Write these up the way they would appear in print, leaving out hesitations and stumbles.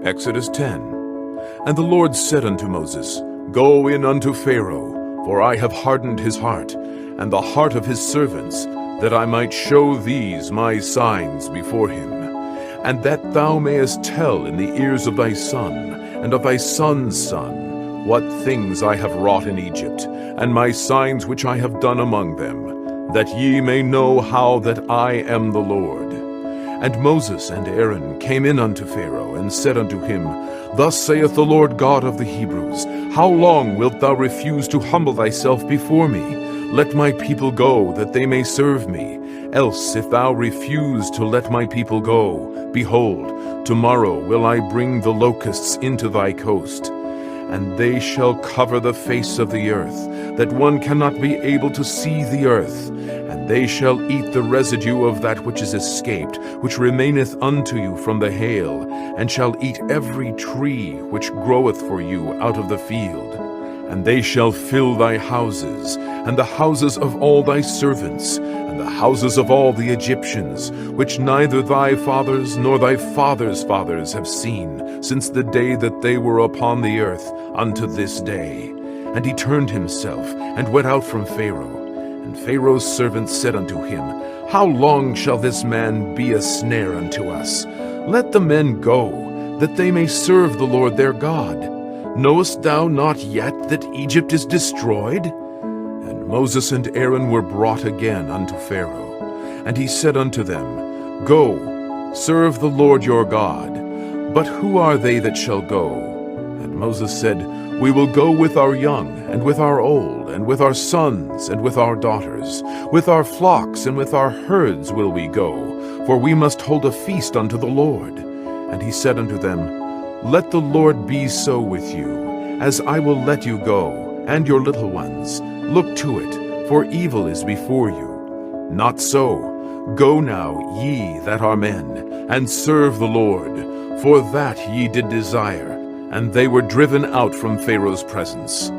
Exodus 10. And the Lord said unto Moses, Go in unto Pharaoh, for I have hardened his heart, and the heart of his servants, that I might show these my signs before him, and that thou mayest tell in the ears of thy son, and of thy son's son, what things I have wrought in Egypt, and my signs which I have done among them, that ye may know how that I am the Lord. And Moses and Aaron came in unto Pharaoh, and said unto him, Thus saith the Lord God of the Hebrews, How long wilt thou refuse to humble thyself before me? Let my people go, that they may serve me. Else, if thou refuse to let my people go, behold, tomorrow will I bring the locusts into thy coast, and they shall cover the face of the earth, that one cannot be able to see the earth. And they shall eat the residue of that which is escaped, which remaineth unto you from the hail, and shall eat every tree which groweth for you out of the field. And they shall fill thy houses, and the houses of all thy servants, and the houses of all the Egyptians, which neither thy fathers nor thy fathers' fathers have seen, since the day that they were upon the earth unto this day. And he turned himself, and went out from Pharaoh. And Pharaoh's servants said unto him, How long shall this man be a snare unto us? Let the men go, that they may serve the Lord their God. Knowest thou not yet that Egypt is destroyed? And Moses and Aaron were brought again unto Pharaoh. And he said unto them, Go, serve the Lord your God. But who are they that shall go? And Moses said, We will go with our young, and with our old, and with our sons, and with our daughters. With our flocks and with our herds will we go, for we must hold a feast unto the Lord. And he said unto them, Let the Lord be so with you, as I will let you go, and your little ones. Look to it, for evil is before you. Not so. Go now, ye that are men, and serve the Lord, for that ye did desire. And they were driven out from Pharaoh's presence.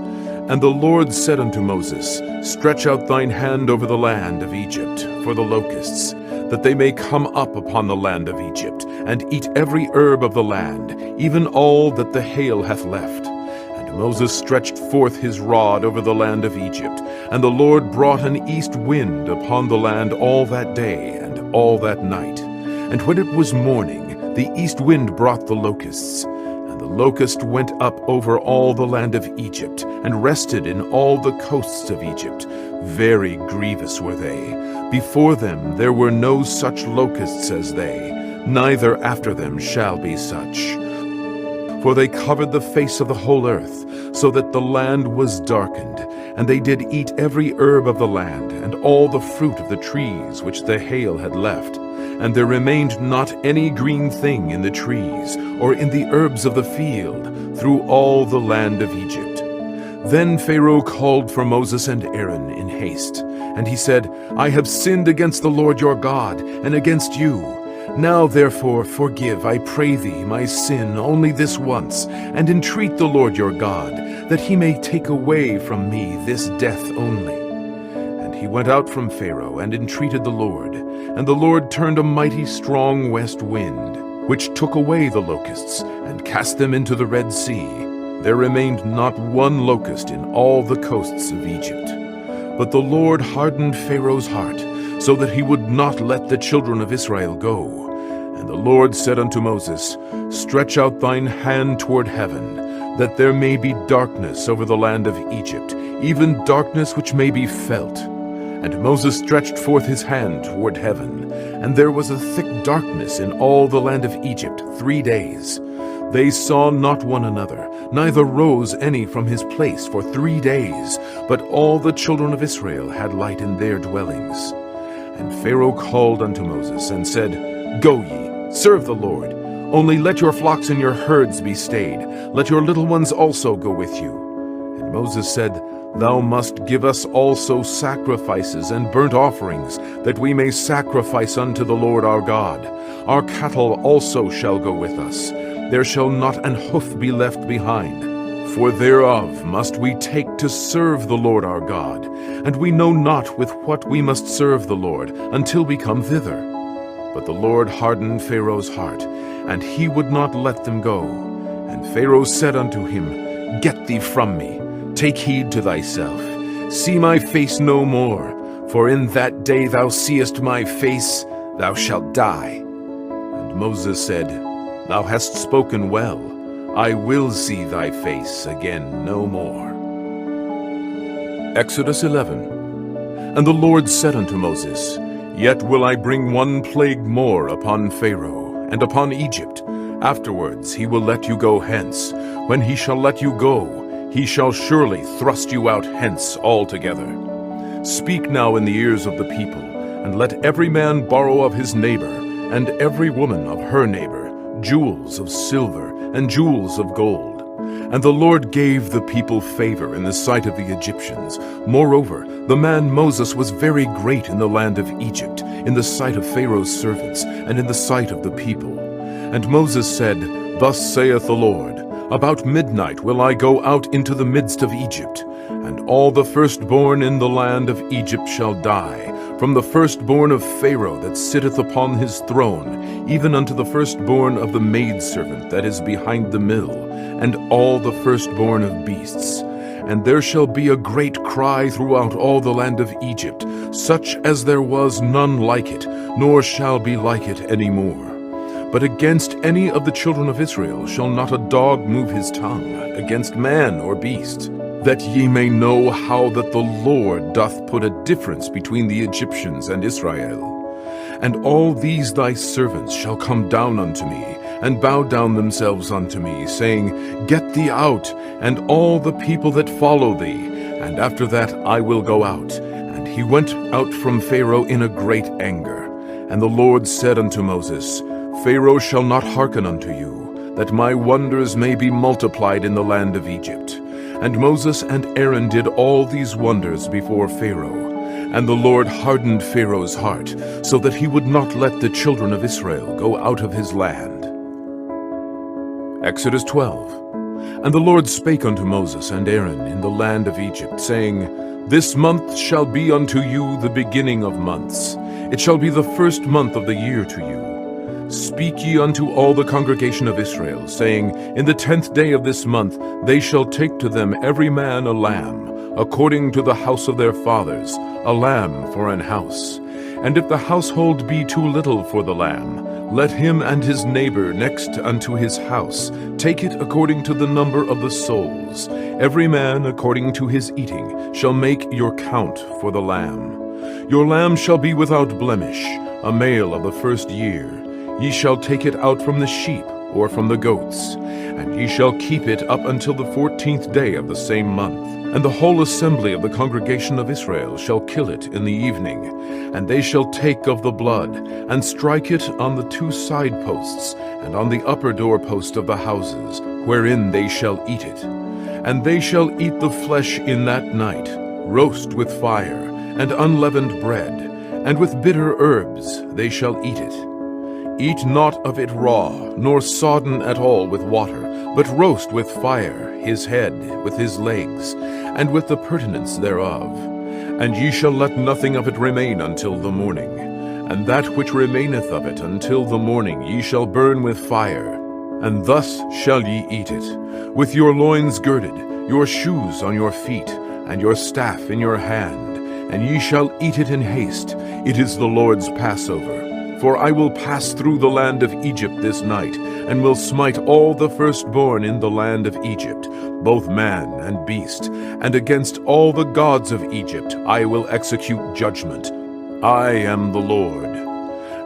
And the Lord said unto Moses, Stretch out thine hand over the land of Egypt for the locusts, that they may come up upon the land of Egypt, and eat every herb of the land, even all that the hail hath left. And Moses stretched forth his rod over the land of Egypt, and the Lord brought an east wind upon the land all that day and all that night. And when it was morning, the east wind brought the locusts. The locust went up over all the land of Egypt, and rested in all the coasts of Egypt. Very grievous were they. Before them there were no such locusts as they, neither after them shall be such. For they covered the face of the whole earth, so that the land was darkened. And they did eat every herb of the land, and all the fruit of the trees which the hail had left. And there remained not any green thing in the trees, or in the herbs of the field, through all the land of Egypt. Then Pharaoh called for Moses and Aaron in haste. And he said, I have sinned against the Lord your God, and against you. Now therefore forgive, I pray thee, my sin only this once, and entreat the Lord your God, that he may take away from me this death only. He went out from Pharaoh, and entreated the Lord. And the Lord turned a mighty strong west wind, which took away the locusts, and cast them into the Red Sea. There remained not one locust in all the coasts of Egypt. But the Lord hardened Pharaoh's heart, so that he would not let the children of Israel go. And the Lord said unto Moses, Stretch out thine hand toward heaven, that there may be darkness over the land of Egypt, even darkness which may be felt. And Moses stretched forth his hand toward heaven, and there was a thick darkness in all the land of Egypt 3 days. They saw not one another, neither rose any from his place for 3 days, but all the children of Israel had light in their dwellings. And Pharaoh called unto Moses, and said, Go ye, serve the Lord. Only let your flocks and your herds be stayed. Let your little ones also go with you. And Moses said, Thou must give us also sacrifices and burnt offerings, that we may sacrifice unto the Lord our God. Our cattle also shall go with us. There shall not an hoof be left behind. For thereof must we take to serve the Lord our God, and we know not with what we must serve the Lord, until we come thither. But the Lord hardened Pharaoh's heart, and he would not let them go. And Pharaoh said unto him, Get thee from me, take heed to thyself, see my face no more, for in that day thou seest my face, thou shalt die. And Moses said, Thou hast spoken well, I will see thy face again no more. Exodus 11. And the Lord said unto Moses, Yet will I bring one plague more upon Pharaoh, and upon Egypt. Afterwards he will let you go hence. When he shall let you go, he shall surely thrust you out hence altogether. Speak now in the ears of the people, and let every man borrow of his neighbor, and every woman of her neighbor, jewels of silver, and jewels of gold. And the Lord gave the people favor in the sight of the Egyptians. Moreover, the man Moses was very great in the land of Egypt, in the sight of Pharaoh's servants, and in the sight of the people. And Moses said, Thus saith the Lord, About midnight will I go out into the midst of Egypt, and all the firstborn in the land of Egypt shall die, from the firstborn of Pharaoh that sitteth upon his throne, even unto the firstborn of the maidservant that is behind the mill, and all the firstborn of beasts. And there shall be a great cry throughout all the land of Egypt, such as there was none like it, nor shall be like it any more. But against any of the children of Israel shall not a dog move his tongue, against man or beast, that ye may know how that the Lord doth put a difference between the Egyptians and Israel. And all these thy servants shall come down unto me, and bow down themselves unto me, saying, Get thee out, and all the people that follow thee, and after that I will go out. And he went out from Pharaoh in a great anger. And the Lord said unto Moses, Pharaoh shall not hearken unto you, that my wonders may be multiplied in the land of Egypt. And Moses and Aaron did all these wonders before Pharaoh. And the Lord hardened Pharaoh's heart, so that he would not let the children of Israel go out of his land. Exodus 12. And the Lord spake unto Moses and Aaron in the land of Egypt, saying, This month shall be unto you the beginning of months. It shall be the first month of the year to you. Speak ye unto all the congregation of Israel, saying, In the 10th day of this month they shall take to them every man a lamb, according to the house of their fathers, a lamb for an house. And if the household be too little for the lamb, let him and his neighbor next unto his house take it according to the number of the souls. Every man according to his eating shall make your count for the lamb. Your lamb shall be without blemish, a male of the first year. Ye shall take it out from the sheep or from the goats, and ye shall keep it up until the 14th day of the same month. And the whole assembly of the congregation of Israel shall kill it in the evening. And they shall take of the blood, and strike it on the 2 side posts, and on the upper doorpost of the houses, wherein they shall eat it. And they shall eat the flesh in that night, roast with fire, and unleavened bread, and with bitter herbs they shall eat it. Eat not of it raw, nor sodden at all with water, but roast with fire his head, with his legs, and with the purtenance thereof. And ye shall let nothing of it remain until the morning. And that which remaineth of it until the morning ye shall burn with fire. And thus shall ye eat it, with your loins girded, your shoes on your feet, and your staff in your hand. And ye shall eat it in haste. It is the Lord's Passover. For I will pass through the land of Egypt this night, and will smite all the firstborn in the land of Egypt, both man and beast, and against all the gods of Egypt I will execute judgment. I am the Lord.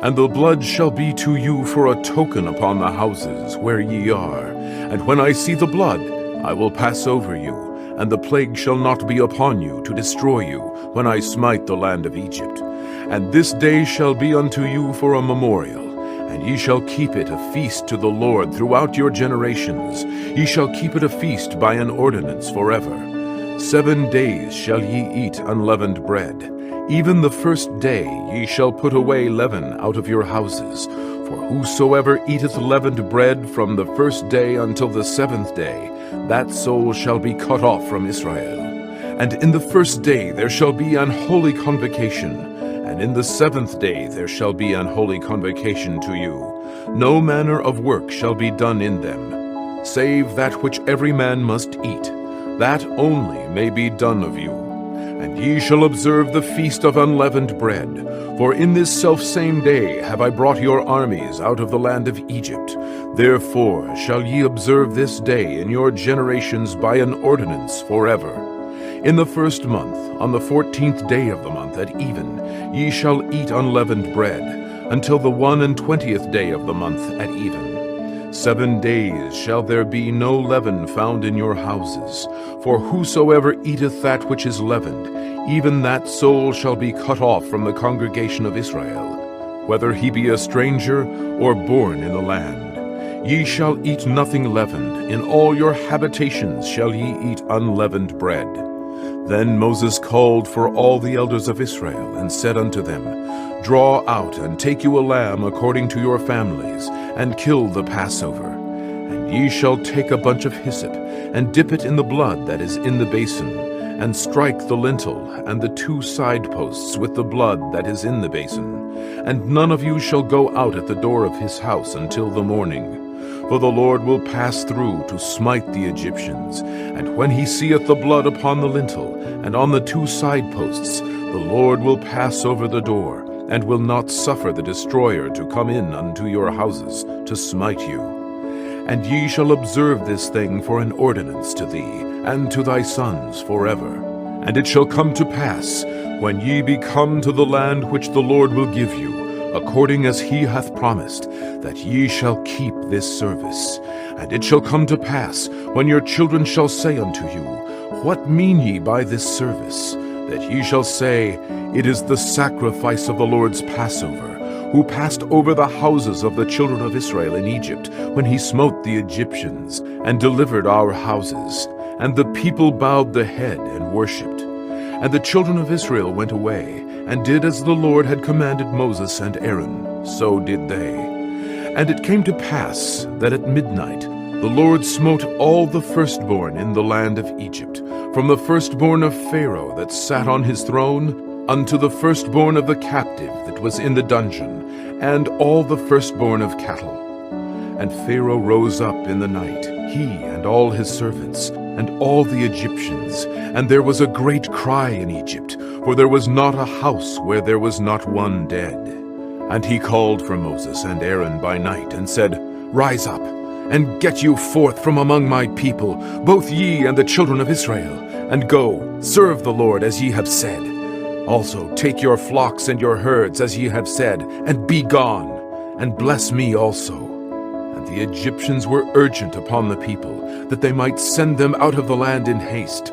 And the blood shall be to you for a token upon the houses where ye are. And when I see the blood, I will pass over you, and the plague shall not be upon you to destroy you when I smite the land of Egypt. And this day shall be unto you for a memorial, and ye shall keep it a feast to the Lord throughout your generations. Ye shall keep it a feast by an ordinance forever. 7 days shall ye eat unleavened bread. Even the first day ye shall put away leaven out of your houses. For whosoever eateth leavened bread from the first day until the 7th day, that soul shall be cut off from Israel. And in the first day there shall be an holy convocation, And in the 7th day there shall be an holy convocation to you. No manner of work shall be done in them, save that which every man must eat. That only may be done of you. And ye shall observe the feast of unleavened bread. For in this selfsame day have I brought your armies out of the land of Egypt. Therefore shall ye observe this day in your generations by an ordinance forever. In the 1st month, on the 14th day of the month at even, ye shall eat unleavened bread, until the 21st day of the month at even. 7 days shall there be no leaven found in your houses. For whosoever eateth that which is leavened, even that soul shall be cut off from the congregation of Israel, whether he be a stranger or born in the land. Ye shall eat nothing leavened. In all your habitations shall ye eat unleavened bread. Then Moses called for all the elders of Israel, and said unto them, Draw out, and take you a lamb according to your families, and kill the Passover. And ye shall take a bunch of hyssop, and dip it in the blood that is in the basin, and strike the lintel and the 2 side posts with the blood that is in the basin. And none of you shall go out at the door of his house until the morning. For the Lord will pass through to smite the Egyptians. And when he seeth the blood upon the lintel and on the 2 side posts, the Lord will pass over the door, and will not suffer the destroyer to come in unto your houses to smite you. And ye shall observe this thing for an ordinance to thee, and to thy sons forever. And it shall come to pass, when ye be come to the land which the Lord will give you, according as he hath promised, that ye shall keep this service. And it shall come to pass, when your children shall say unto you, What mean ye by this service? That ye shall say, It is the sacrifice of the Lord's Passover, who passed over the houses of the children of Israel in Egypt, when he smote the Egyptians, and delivered our houses. And the people bowed the head and worshipped. And the children of Israel went away, and did as the Lord had commanded Moses and Aaron, so did they. And it came to pass that at midnight the Lord smote all the firstborn in the land of Egypt, from the firstborn of Pharaoh that sat on his throne, unto the firstborn of the captive that was in the dungeon, and all the firstborn of cattle. And Pharaoh rose up in the night, he and all his servants, and all the Egyptians, and there was a great cry in Egypt, for there was not a house where there was not one dead. And he called for Moses and Aaron by night, and said, Rise up, and get you forth from among my people, both ye and the children of Israel, and go, serve the Lord as ye have said. Also take your flocks and your herds as ye have said, and be gone, and bless me also. And the Egyptians were urgent upon the people, that they might send them out of the land in haste.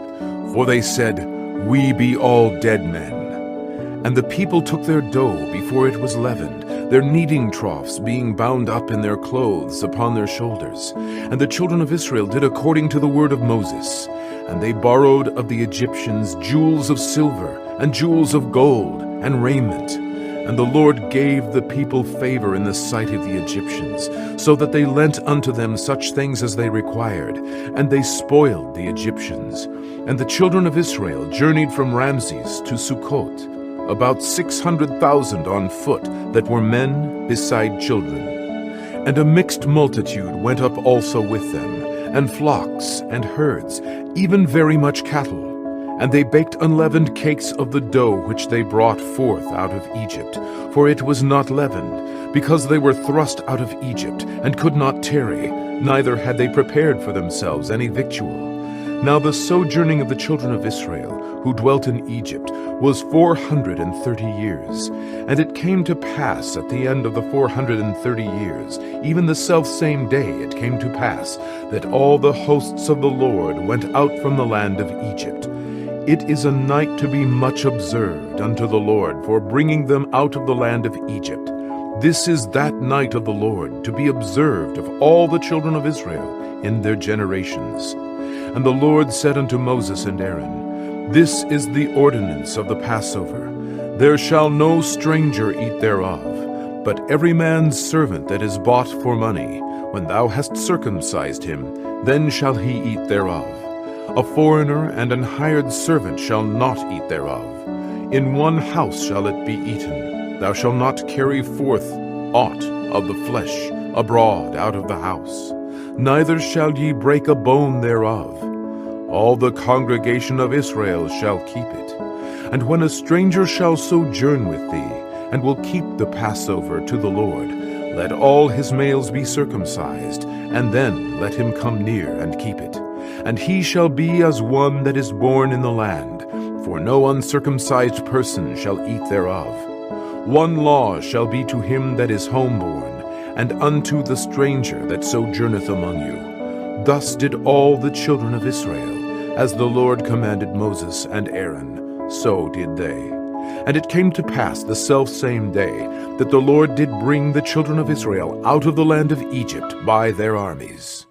For they said, We be all dead men. And the people took their dough before it was leavened, their kneading troughs being bound up in their clothes upon their shoulders. And the children of Israel did according to the word of Moses. And they borrowed of the Egyptians jewels of silver, and jewels of gold, and raiment. And the Lord gave the people favor in the sight of the Egyptians, so that they lent unto them such things as they required, and they spoiled the Egyptians. And the children of Israel journeyed from Ramses to Sukkot, about 600,000 on foot, that were men beside children. And a mixed multitude went up also with them, and flocks and herds, even very much cattle. And they baked unleavened cakes of the dough which they brought forth out of Egypt, for it was not leavened, because they were thrust out of Egypt, and could not tarry, neither had they prepared for themselves any victual. Now the sojourning of the children of Israel, who dwelt in Egypt, was 430 years. And it came to pass at the end of the 430 years, even the selfsame day it came to pass, that all the hosts of the Lord went out from the land of Egypt. It is a night to be much observed unto the Lord for bringing them out of the land of Egypt. This is that night of the Lord to be observed of all the children of Israel in their generations. And the Lord said unto Moses and Aaron, This is the ordinance of the Passover. There shall no stranger eat thereof, but every man's servant that is bought for money, when thou hast circumcised him, then shall he eat thereof. A foreigner and an hired servant shall not eat thereof. In one house shall it be eaten. Thou shalt not carry forth aught of the flesh abroad out of the house, neither shall ye break a bone thereof. All the congregation of Israel shall keep it. And when a stranger shall sojourn with thee, and will keep the Passover to the Lord, let all his males be circumcised, and then let him come near and keep it. And he shall be as one that is born in the land, for no uncircumcised person shall eat thereof. One law shall be to him that is homeborn, and unto the stranger that sojourneth among you. Thus did all the children of Israel, as the Lord commanded Moses and Aaron, so did they. And it came to pass the selfsame day that the Lord did bring the children of Israel out of the land of Egypt by their armies.